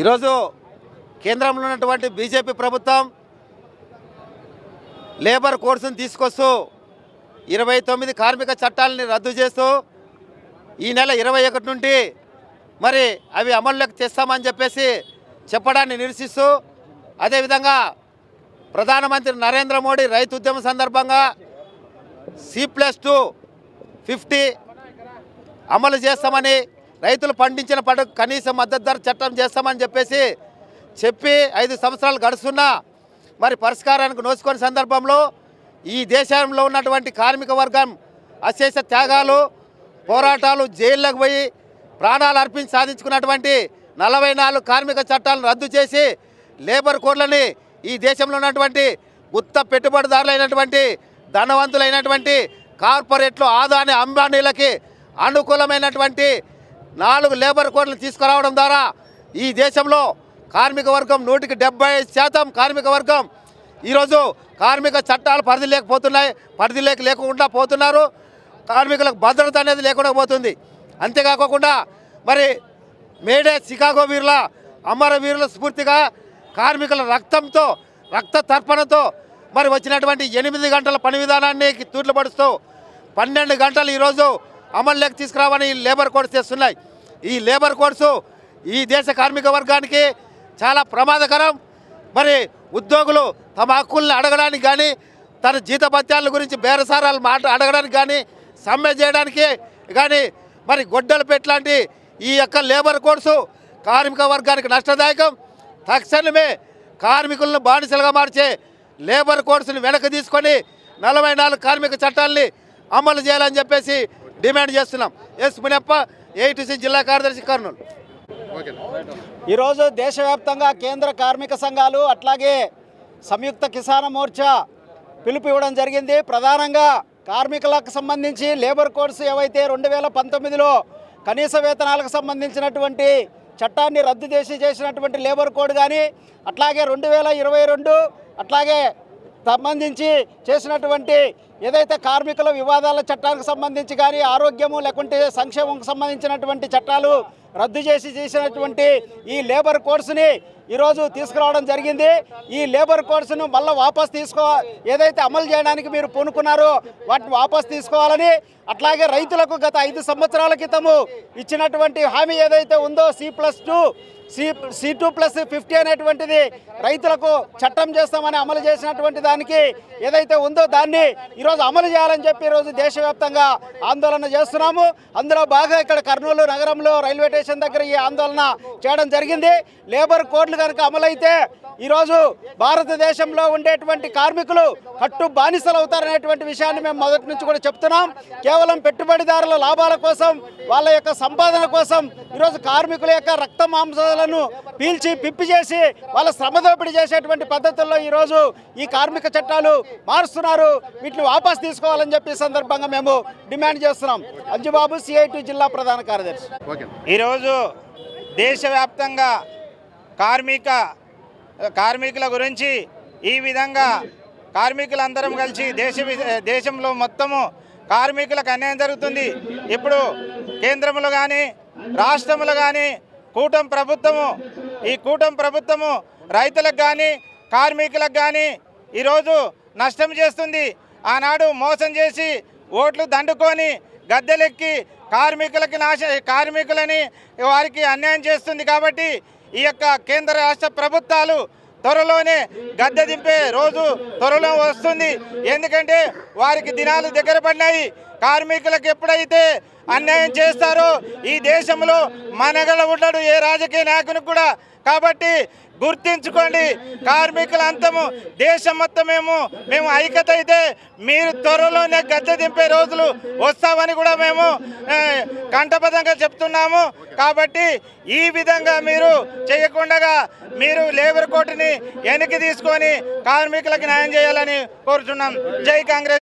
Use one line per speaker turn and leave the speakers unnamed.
ఈరోజు కేంద్రంలో ఉన్నటువంటి బీజేపీ ప్రభుత్వం లేబర్ కోడ్స్ని తీసుకొస్తూ 29 కార్మిక చట్టాలని రద్దు చేస్తూ ఈ నెల 21 నుండి మరి అవి అమల్లోకి తెస్తామని చెప్పేసి చెప్పడాన్ని నిరసిస్తూ, అదేవిధంగా ప్రధానమంత్రి నరేంద్ర మోడీ రైతు ఉద్యమం సందర్భంగా C+2 50 అమలు చేస్తామని, రైతులు పండించిన పంటకు కనీస మద్దతు ధర చట్టం చేస్తామని చెప్పి 5 సంవత్సరాలు గడుస్తున్నా మరి పరిష్కారానికి నోచుకునే సందర్భంలో ఈ దేశంలో ఉన్నటువంటి కార్మిక వర్గం అశేష త్యాగాలు, పోరాటాలు, జైళ్ళకు పోయి ప్రాణాలు అర్పించి సాధించుకున్నటువంటి 44 కార్మిక చట్టాలను రద్దు చేసి లేబర్ కోడ్లని ఈ దేశంలో ఉన్నటువంటి గుత్త పెట్టుబడిదారులైనటువంటి ధనవంతులైనటువంటి కార్పొరేట్లు, ఆదాని అంబానీలకి అనుకూలమైనటువంటి 4 లేబర్ కోడ్లు తీసుకురావడం ద్వారా ఈ దేశంలో కార్మిక వర్గం 100% కార్మిక వర్గం ఈరోజు కార్మిక చట్టాలు పరిధి లేకుండా పోతున్నారు. కార్మికులకు భద్రత అనేది లేకుండా పోతుంది. అంతేకాకుండా మరి మేడే చికాగో వీరుల అమరవీరుల స్ఫూర్తిగా కార్మికుల రక్త తర్పణతో మరి వచ్చినటువంటి 8 గంటల పని విధానాన్ని తూట్లు పడుస్తూ 12 గంటలు ఈరోజు అమల్లోకి తీసుకురావని లేబర్ కోడ్స్ చేస్తున్నాయి. ఈ లేబర్ కోడ్స్ ఈ దేశ కార్మిక వర్గానికి చాలా ప్రమాదకరం. మరి ఉద్యోగులు తమ హక్కుల్ని అడగడానికి కానీ, తన జీతభత్యాల గురించి బేరసారాలు అడగడానికి కానీ, సమ్మె చేయడానికి కానీ మరి గొడ్డలు పెట్టలాంటి ఈ యొక్క లేబర్ కోడ్స్ కార్మిక వర్గానికి నష్టదాయకం. తక్షణమే కార్మికులను బానిసలుగా మార్చే లేబర్ కోడ్స్ని వెనక్కి తీసుకొని 44 కార్మిక చట్టాలని అమలు చేయాలని చెప్పేసి డిమాండ్ చేస్తున్నాం. ఎస్ మునప్ప, ఏఐటీసీ జిల్లా కార్యదర్శి, కర్నూలు.
ఈరోజు దేశవ్యాప్తంగా కేంద్ర కార్మిక సంఘాలు అట్లాగే సంయుక్త కిసాన్ మోర్చా పిలుపు ఇవ్వడం జరిగింది. ప్రధానంగా కార్మికులకు సంబంధించి లేబర్ కోడ్స్ ఏవైతే 2019లో కనీస వేతనాలకు సంబంధించినటువంటి చట్టాన్ని రద్దు చేసినటువంటి లేబర్ కోడ్ కానీ, అట్లాగే 2022 అట్లాగే సంబంధించి చేసినటువంటి ఏదైతే కార్మికుల వివాదాల చట్టానికి సంబంధించి కానీ, ఆరోగ్యము లేకుంటే సంక్షేమంకు సంబంధించినటువంటి చట్టాలు రద్దు చేసినటువంటి ఈ లేబర్ కోడ్స్ని ఈరోజు తీసుకురావడం జరిగింది. ఈ లేబర్ కోడ్స్ను మళ్ళీ ఏదైతే అమలు చేయడానికి మీరు పూనుకున్నారో వాటిని వాపసు తీసుకోవాలని, అట్లాగే రైతులకు గత 5 సంవత్సరాల క్రితము ఇచ్చినటువంటి హామీ ఏదైతే ఉందో C+250 అనేటువంటిది రైతులకు చట్టం చేస్తామని అమలు చేసినటువంటి దానికి ఏదైతే ఉందో దాన్ని ఈరోజు అమలు చేయాలని చెప్పి ఈరోజు దేశవ్యాప్తంగా ఆందోళన చేస్తున్నాము. అందులో బాగా ఇక్కడ కర్నూలు నగరంలో రైల్వే స్టేషన్ దగ్గర ఈ ఆందోళన చేయడం జరిగింది. లేబర్ కోడ్లు కనుక అమలైతే ఈరోజు భారతదేశంలో ఉండేటువంటి కార్మికులు కట్టు బానిసలు అవుతారనేటువంటి విషయాన్ని మేము మొదటి నుంచి కూడా చెప్తున్నాం. కేవలం పెట్టుబడిదారుల లాభాల కోసం, వాళ్ళ యొక్క సంపాదన కోసం ఈరోజు కార్మికుల యొక్క రక్త మాంసాలను పీల్చి పిప్పి చేసి వాళ్ళ శ్రమదోపిడి చేసేటువంటి పద్ధతుల్లో ఈరోజు ఈ కార్మిక చట్టాలు మారుస్తున్నారు. వీటిని వాపసు తీసుకోవాలని చెప్పి సందర్భంగా మేము డిమాండ్ చేస్తున్నాం. అంజుబాబు, CIT జిల్లా ప్రధాన కార్యదర్శి.
ఈరోజు దేశవ్యాప్తంగా కార్మికుల గురించి ఈ విధంగా కార్మికులందరం కలిసి దేశంలో మొత్తము కార్మికులకు అన్యాయం జరుగుతుంది. ఇప్పుడు కేంద్రంలో కానీ రాష్ట్రంలో కానీ ఈ కూటమి ప్రభుత్వము రైతులకు కానీ కార్మికులకు కానీ ఈరోజు నష్టం చేస్తుంది. ఆనాడు మోసం చేసి ఓట్లు దండుకొని గద్దెలెక్కి కార్మికులని వారికి అన్యాయం చేస్తుంది. కాబట్టి ఈ యొక్క కేంద్ర రాష్ట్ర ప్రభుత్వాలు త్వరలోనే గద్దె దింపే రోజు త్వరలో వస్తుంది. ఎందుకంటే వారికి దినాలు దగ్గర పడినాయి. కార్మికులకు ఎప్పుడైతే అన్యాయం చేస్తారో ఈ దేశంలో మనగల ఉండడు ఏ రాజకీయ నాయకునికి కూడా. కాబట్టి గుర్తించుకోండి, కార్మికుల అంతము దేశం మొత్తమేమో మేము ఐక్యత అయితే మీరు త్వరలోనే గద్దె దింపే రోజులు వస్తామని కూడా మేము కంఠబద్ధంగా చెప్తున్నాము. కాబట్టి ఈ విధంగా మీరు చేయకుండా మీరు లేబర్ కోడ్ని వెనక్కి తీసుకొని కార్మికులకు న్యాయం చేయాలని కోరుతున్నాం. జై కాంగ్రెస్.